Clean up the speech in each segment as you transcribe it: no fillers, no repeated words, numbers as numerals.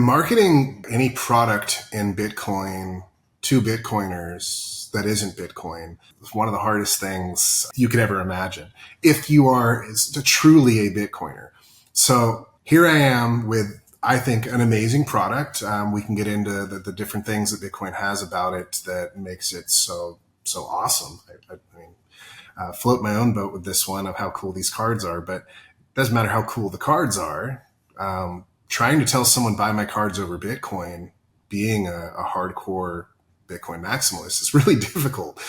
marketing any product in Bitcoin to Bitcoiners that isn't Bitcoin is one of the hardest things you could ever imagine if you are truly a Bitcoiner. So here I am with, I think, an amazing product. We can get into the different things that Bitcoin has about it that makes it so awesome. I mean, float my own boat with this one of how cool these cards are, but it doesn't matter how cool the cards are. Trying to tell someone buy my cards over Bitcoin, being a hardcore Bitcoin maximalist, is really difficult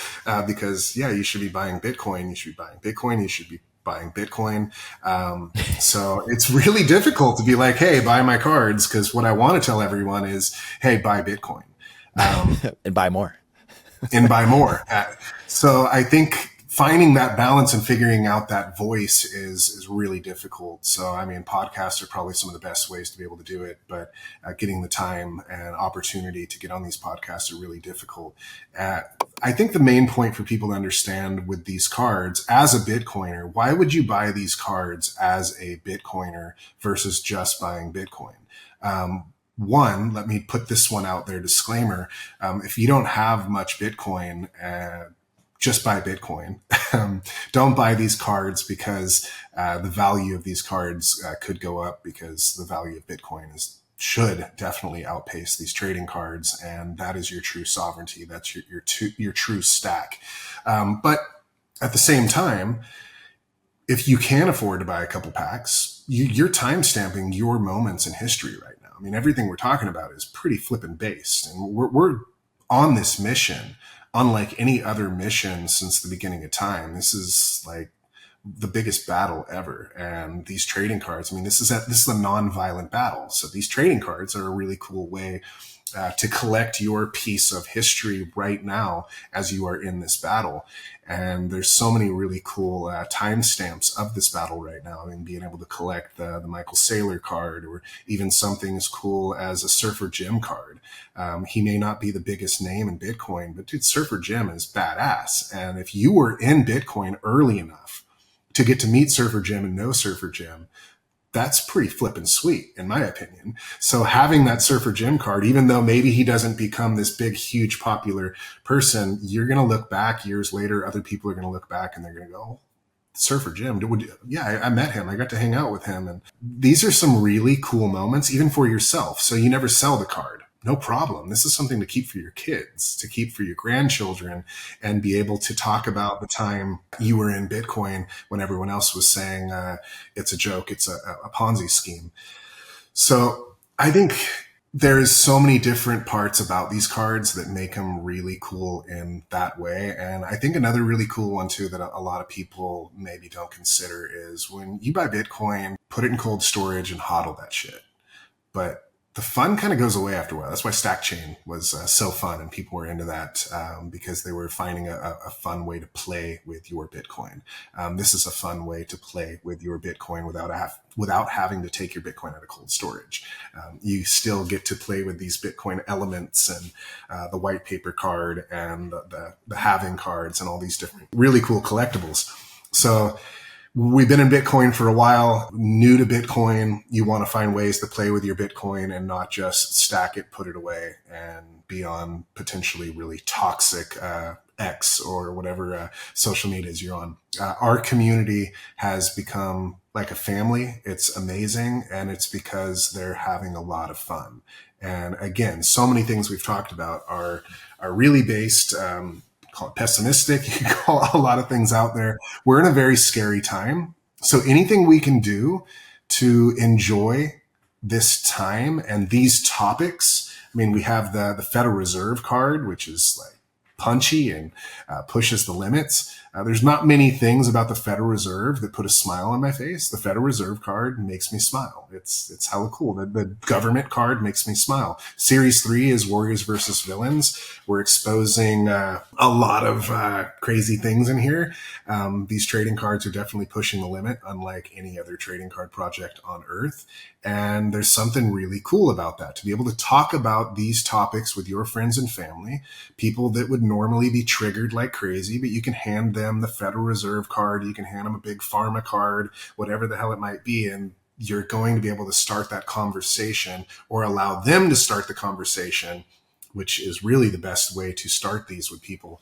because, yeah, you should be buying Bitcoin. You should be buying Bitcoin. You should be buying Bitcoin. So it's really difficult to be like, hey, buy my cards, because what I want to tell everyone is, hey, buy Bitcoin. And buy more. And buy more. So I think finding that balance and figuring out that voice is really difficult. So, I mean, podcasts are probably some of the best ways to be able to do it, but getting the time and opportunity to get on these podcasts are really difficult. I think the main point for people to understand with these cards, as a Bitcoiner, why would you buy these cards as a Bitcoiner versus just buying Bitcoin? One, let me put this one out there, disclaimer. If you don't have much Bitcoin, just buy Bitcoin. Don't buy these cards because the value of these cards could go up, because the value of Bitcoin should definitely outpace these trading cards. And that is your true sovereignty. That's your true stack. But at the same time, if you can afford to buy a couple packs, you're time stamping your moments in history right now. I mean, everything we're talking about is pretty flippin' based. And we're on this mission unlike any other mission since the beginning of time. This is like the biggest battle ever. And these trading cards, I mean, this is a non-violent battle. So these trading cards are a really cool way to collect your piece of history right now as you are in this battle. And there's so many really cool timestamps of this battle right now. I mean, being able to collect the Michael Saylor card, or even something as cool as a Surfer Jim card. He may not be the biggest name in Bitcoin, but dude, Surfer Jim is badass. And if you were in Bitcoin early enough to get to meet Surfer Jim and know Surfer Jim, that's pretty flippin' sweet, in my opinion. So having that Surfer Jim card, even though maybe he doesn't become this big, huge, popular person, you're going to look back years later. Other people are going to look back and they're going to go, oh, Surfer Jim, I met him. I got to hang out with him. And these are some really cool moments, even for yourself. So you never sell the card. No problem. This is something to keep for your kids, to keep for your grandchildren, and be able to talk about the time you were in Bitcoin when everyone else was saying it's a joke, it's a Ponzi scheme. So I think there's so many different parts about these cards that make them really cool in that way. And I think another really cool one too that a lot of people maybe don't consider is when you buy Bitcoin, put it in cold storage and hodl that shit. But the fun kind of goes away after a while. That's why Stack Chain was so fun, and people were into that because they were finding a fun way to play with your Bitcoin. This is a fun way to play with your Bitcoin without having to take your Bitcoin out of cold storage. You still get to play with these Bitcoin elements and the white paper card and the halving cards and all these different really cool collectibles. So we've been in Bitcoin for a while, new to Bitcoin. You want to find ways to play with your Bitcoin and not just stack it, put it away, and be on potentially really toxic X or whatever social medias you're on. Our community has become like a family. It's amazing. And it's because they're having a lot of fun. And again, so many things we've talked about are really based, call it pessimistic. You can call a lot of things out there. We're in a very scary time. So anything we can do to enjoy this time and these topics. I mean, we have the Federal Reserve card, which is like punchy and pushes the limits. There's not many things about the Federal Reserve that put a smile on my face. The Federal Reserve card makes me smile. It's hella cool. The government card makes me smile. Series 3 is Warriors versus Villains. We're exposing a lot of crazy things in here. These trading cards are definitely pushing the limit, unlike any other trading card project on Earth. And there's something really cool about that, to be able to talk about these topics with your friends and family, people that would normally be triggered like crazy, but you can hand them the Federal Reserve card, you can hand them a big pharma card, whatever the hell it might be, and you're going to be able to start that conversation or allow them to start the conversation, which is really the best way to start these with people,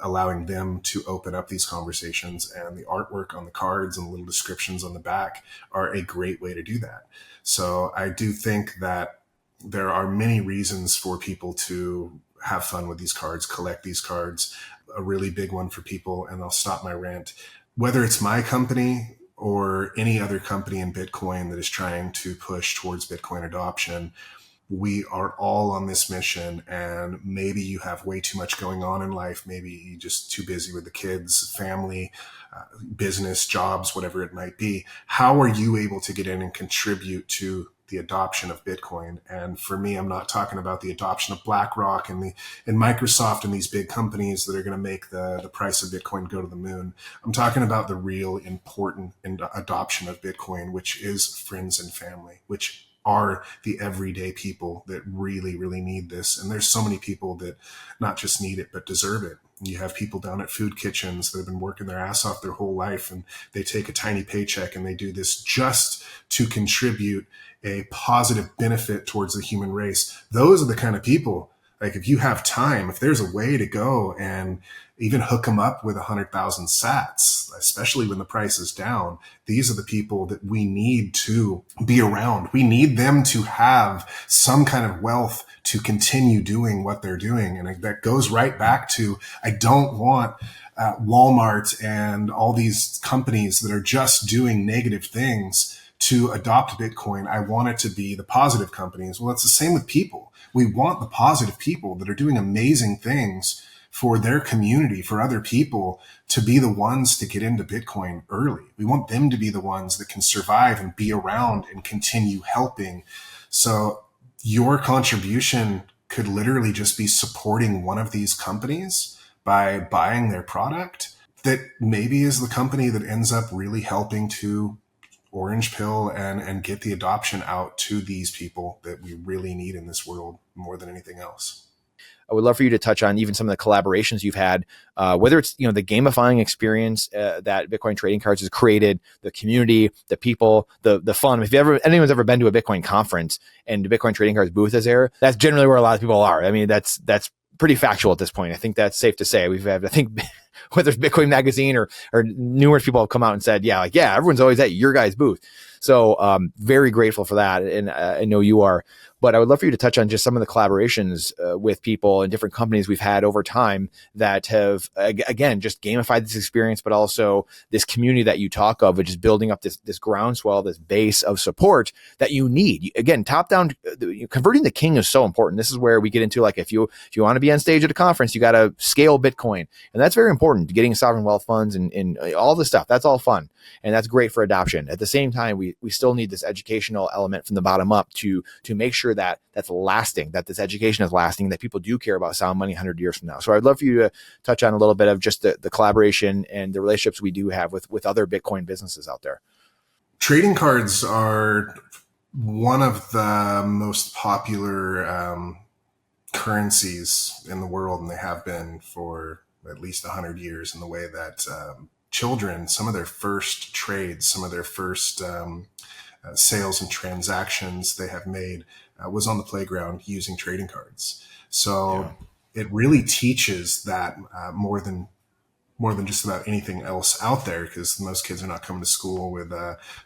allowing them to open up these conversations. And the artwork on the cards and little descriptions on the back are a great way to do that. So I do think that there are many reasons for people to have fun with these cards, collect these cards. A really big one for people, and I'll stop my rant, whether it's my company or any other company in Bitcoin that is trying to push towards Bitcoin adoption, we are all on this mission. And maybe you have way too much going on in life. Maybe you're just too busy with the kids, family, business, jobs, whatever it might be. How are you able to get in and contribute to the adoption of Bitcoin? And for me, I'm not talking about the adoption of BlackRock and Microsoft and these big companies that are going to make the price of Bitcoin go to the moon. I'm talking about the real important adoption of Bitcoin, which is friends and family, which are the everyday people that really, really need this. And there's so many people that not just need it, but deserve it. You have people down at food kitchens that have been working their ass off their whole life, and they take a tiny paycheck and they do this just to contribute a positive benefit towards the human race. Those are the kind of people, like, if you have time, if there's a way to go and even hook them up with 100,000 sats, especially when the price is down, these are the people that we need to be around. We need them to have some kind of wealth to continue doing what they're doing. And that goes right back to, I don't want Walmart and all these companies that are just doing negative things to adopt Bitcoin. I want it to be the positive companies. Well, it's the same with people. We want the positive people that are doing amazing things for their community, for other people, to be the ones to get into Bitcoin early. We want them to be the ones that can survive and be around and continue helping. So your contribution could literally just be supporting one of these companies by buying their product that maybe is the company that ends up really helping to orange pill and get the adoption out to these people that we really need in this world more than anything else. I would love for you to touch on even some of the collaborations you've had, whether it's, the gamifying experience that Bitcoin trading cards has created, the community, the people, the fun. If anyone's ever been to a Bitcoin conference and the Bitcoin trading cards booth is there, that's generally where a lot of people are. I mean, that's pretty factual at this point. I think that's safe to say. We've had, I think, whether it's Bitcoin Magazine or numerous people have come out and said, yeah, everyone's always at your guys' booth. So very grateful for that. And I know you are. But I would love for you to touch on just some of the collaborations with people and different companies we've had over time that have, again, just gamified this experience, but also this community that you talk of, which is building up this groundswell, this base of support that you need. Again, top down, converting the king is so important. This is where we get into, like, if you want to be on stage at a conference, you got to scale Bitcoin. And that's very important, getting sovereign wealth funds and all this stuff. That's all fun. And that's great for adoption. At the same time, we still need this educational element from the bottom up to make sure that that's lasting, that this education is lasting, that people do care about sound money 100 years from now. So I'd love for you to touch on a little bit of just the collaboration and the relationships we do have with other Bitcoin businesses out there. Trading cards are one of the most popular currencies in the world, and they have been for at least 100 years, in the way that children, some of their first trades, some of their first sales and transactions they have made was on the playground using trading cards. So it really teaches that more than just about anything else out there, because most kids are not coming to school with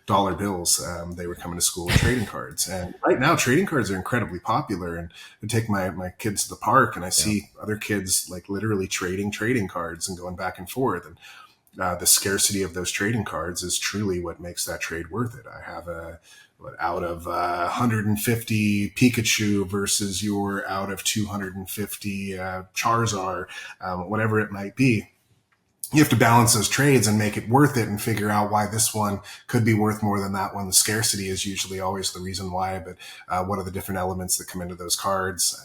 dollar bills. They were coming to school with trading cards. And right now, trading cards are incredibly popular. And I take my kids to the park and I see other kids like literally trading cards and going back and forth. And the scarcity of those trading cards is truly what makes that trade worth it. I have out of 150 Pikachu versus your out of 250 Charizard, whatever it might be. You have to balance those trades and make it worth it and figure out why this one could be worth more than that one. The scarcity is usually always the reason why, but what are the different elements that come into those cards?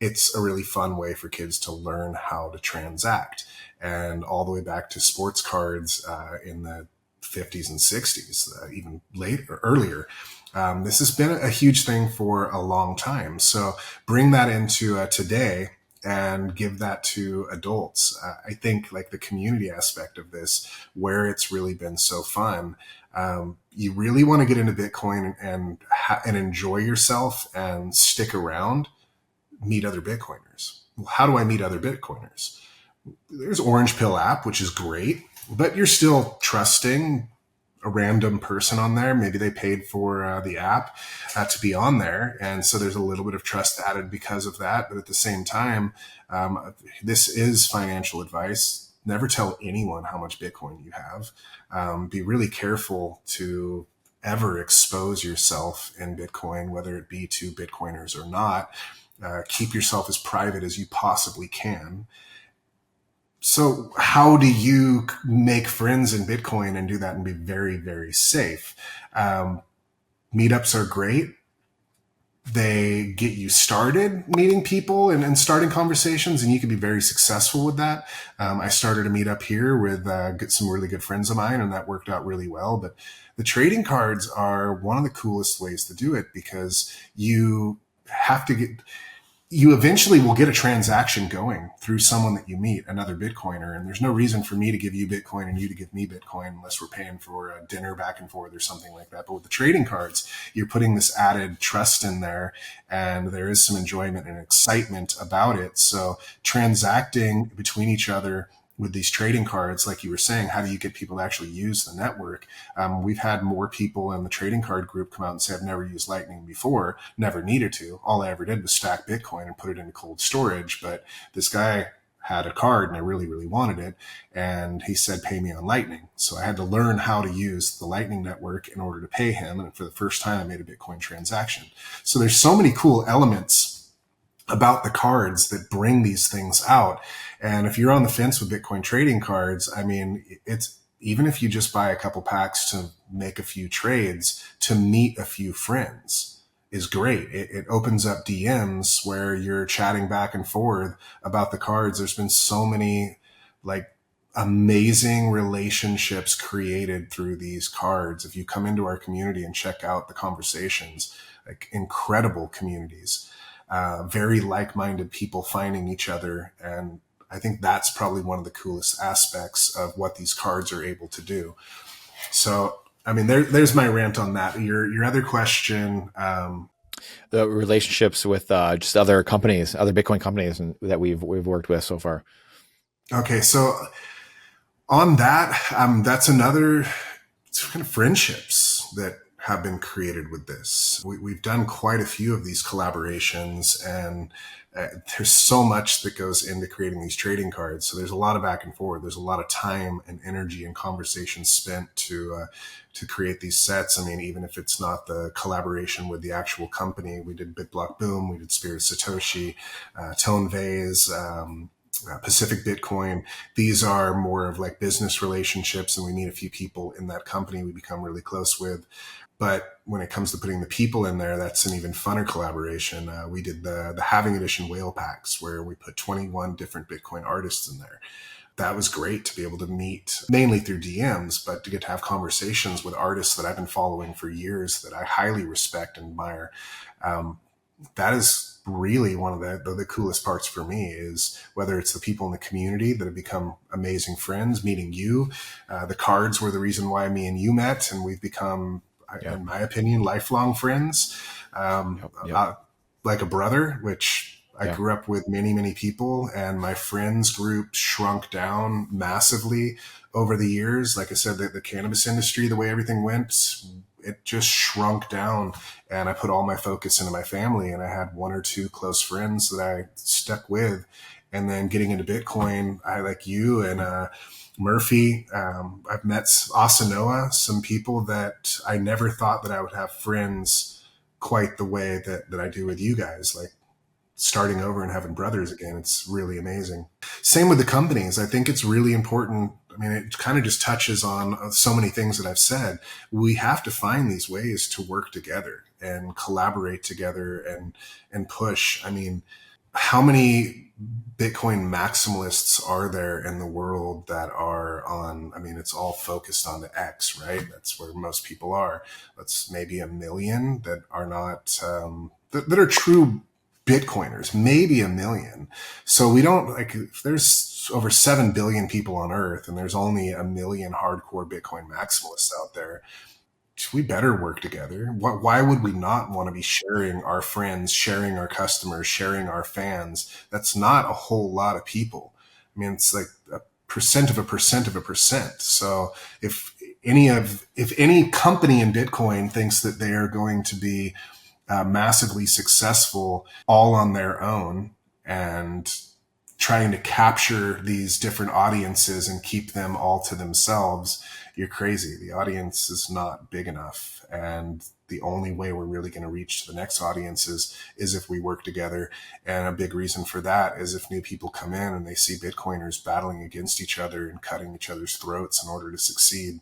It's a really fun way for kids to learn how to transact. And all the way back to sports cards in the 50s and 60s, even later, earlier. This has been a huge thing for a long time. So bring that into today. and give that to adults. I think like the community aspect of this, where it's really been so fun. You really want to get into Bitcoin and enjoy yourself and stick around, meet other Bitcoiners. Well, how do I meet other Bitcoiners? There's Orange Pill app, which is great, but you're still trusting a random person on there. Maybe they paid for the app to be on there. And so there's a little bit of trust added because of that. But at the same time, this is financial advice. Never tell anyone how much Bitcoin you have. Be really careful to ever expose yourself in Bitcoin, whether it be to Bitcoiners or not. Keep yourself as private as you possibly can. So how do you make friends in Bitcoin and do that and be very, very safe? Um, Meetups are great. They get you started meeting people and starting conversations, and you can be very successful with that. I started a meetup here with some really good friends of mine, and that worked out really well. But the trading cards are one of the coolest ways to do it because have to get you eventually will get a transaction going through someone that you meet, another Bitcoiner. And there's no reason for me to give you Bitcoin and you to give me Bitcoin unless we're paying for a dinner back and forth or something like that. But with the trading cards, you're putting this added trust in there and there is some enjoyment and excitement about it. So transacting between each other with these trading cards, like you were saying, how do you get people to actually use the network? We've had more people in the trading card group come out and say, I've never used Lightning before, never needed to. All I ever did was stack Bitcoin and put it into cold storage. But this guy had a card and I really, really wanted it. And he said, pay me on Lightning. So I had to learn how to use the Lightning network in order to pay him. And for the first time, I made a Bitcoin transaction. So there's so many cool elements about the cards that bring these things out. And if you're on the fence with Bitcoin trading cards, I mean, it's even if you just buy a couple packs to make a few trades, to meet a few friends is great. It opens up DMs where you're chatting back and forth about the cards. There's been so many like amazing relationships created through these cards. If you come into our community and check out the conversations, like incredible communities, very like-minded people finding each other. And I think that's probably one of the coolest aspects of what these cards are able to do. So, I mean, there's my rant on that. Your other question. The relationships with just other companies, other Bitcoin companies that we've worked with so far. Okay, so on that, that's another kind of friendships that have been created with this. We've done quite a few of these collaborations, and there's so much that goes into creating these trading cards. So there's a lot of back and forth. There's a lot of time and energy and conversation spent to create these sets. I mean, even if it's not the collaboration with the actual company, we did BitBlock Boom, we did Spirit Satoshi, Tone Vase, Pacific Bitcoin. These are more of like business relationships, and we meet a few people in that company we become really close with. But when it comes to putting the people in there, that's an even funner collaboration. We did the Halving Edition whale packs where we put 21 different Bitcoin artists in there. That was great to be able to meet mainly through DMs, but to get to have conversations with artists that I've been following for years that I highly respect and admire. That is really one of the coolest parts for me is whether it's the people in the community that have become amazing friends, meeting you. The cards were the reason why me and you met, and we've become, in my opinion, lifelong friends. Like a brother, which I grew up with many, many people, and my friends group shrunk down massively over the years. Like I said, the cannabis industry, the way everything went, it just shrunk down, and I put all my focus into my family, and I had one or two close friends that I stuck with. And then getting into Bitcoin, I like you and Murphy. I've met Asanoa, some people that I never thought that I would have friends quite the way that I do with you guys. Like starting over and having brothers again, it's really amazing. Same with the companies. I think it's really important. I mean, it kind of just touches on so many things that I've said. We have to find these ways to work together and collaborate together and push. I mean, how many Bitcoin maximalists are there in the world that are on, I mean, it's all focused on the X, right? That's where most people are. That's maybe 1 million that are not, that are true Bitcoiners, maybe 1 million. So we don't, like, if there's over 7 billion people on Earth and there's only 1 million hardcore Bitcoin maximalists out there, we better work together. Why would we not want to be sharing our friends, sharing our customers, sharing our fans? That's not a whole lot of people. I mean, it's like a percent of a percent of a percent. So if any company in Bitcoin thinks that they are going to be massively successful all on their own and trying to capture these different audiences and keep them all to themselves, you're crazy. The audience is not big enough. And the only way we're really going to reach the next audiences is if we work together. And a big reason for that is if new people come in and they see Bitcoiners battling against each other and cutting each other's throats in order to succeed,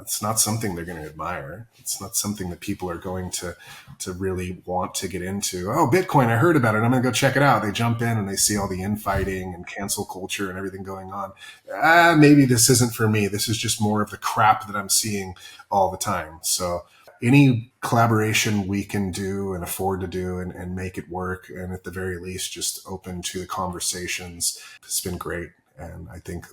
it's not something they're going to admire. It's not something that people are going to really want to get into. Oh, Bitcoin, I heard about it, I'm going to go check it out. They jump in and they see all the infighting and cancel culture and everything going on. Maybe this isn't for me. This is just more of the crap that I'm seeing all the time. So any collaboration we can do and afford to do and make it work, and at the very least, just open to the conversations, it's been great. And I think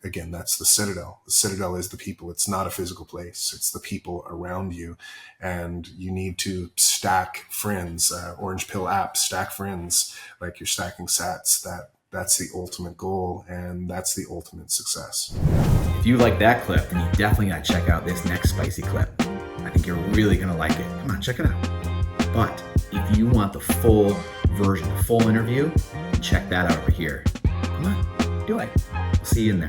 again, that's the Citadel. The Citadel is the people. It's not a physical place. It's the people around you. And you need to stack friends, Orange Pill app, stack friends like you're stacking sats. That's the ultimate goal, and that's the ultimate success. If you like that clip, then you definitely got to check out this next spicy clip. I think you're really going to like it. Come on, check it out. But if you want the full version, the full interview, check that out over here. Come on, do it. I'll see you in there.